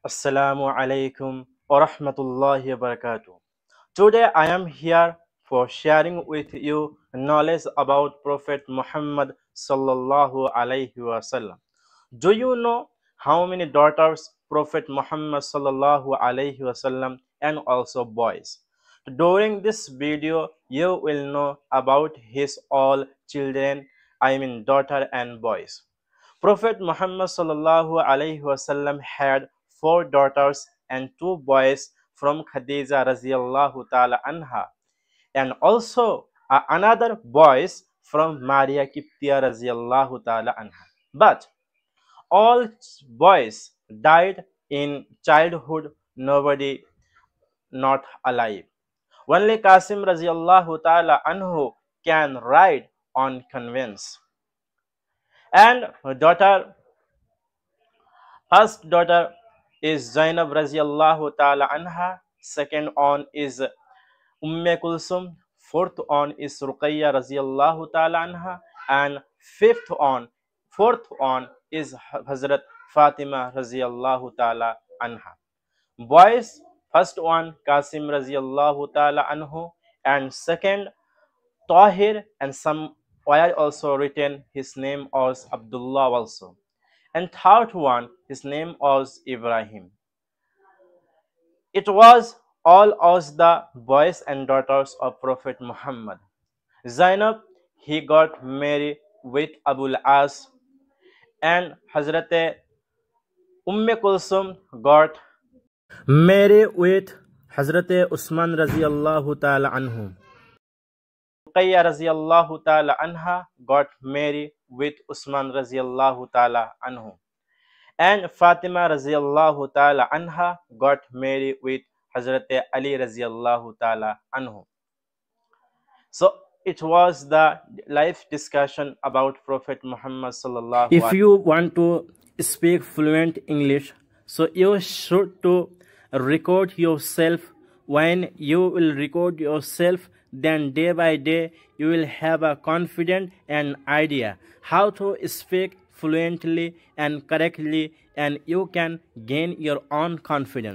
Assalamu alaikum wa rahmatullahi wa barakatuh. Today I am here for sharing with you knowledge about Prophet Muhammad sallallahu alaihi wasallam. Do you know how many daughters Prophet Muhammad sallallahu alaihi wasallam and also boys? During this video, you will know about his all children, I mean daughter and boys. Prophet Muhammad sallallahu alaihi wasallam had four daughters and two boys from Khadija raziyallahu ta'ala anha, and also another boys from Maria Kiptiya raziyallahu ta'ala anha. But all boys died in childhood, nobody not alive. Only Qasim raziyallahu ta'ala anhu can ride on conveyance. And first daughter is Zainab raziyallahu ta'ala anha, second on is Kulsum, fourth on is Ruqayya raziyallahu ta'ala anha, and fourth on is Hazrat Fatima raziyallahu ta'ala anha. Boys, first one Qasim raziyallahu ta'ala anhu, and second Tahir, and some why also written his name was Abdullah also. And third one, his name was Ibrahim. It was all of the boys and daughters of Prophet Muhammad. Zainab, he got married with Abul As, and Hazrat Kulsum got married with Hazrat Usman raziyallahu ta'ala anhu. Ruqayya raziyallahu ta'ala anha got married with Usman raziyallahu ta'ala anhu. And Fatima raziyallahu ta'ala anha got married with Hazrat Ali raziyallahu ta'ala anhu. So it was the life discussion about Prophet Muhammad sallallahu alaihi wasallam. If you want to speak fluent English, so you should to record yourself. When you will record yourself, then day by day you will have a confident and idea how to speak fluently and correctly, and you can gain your own confidence.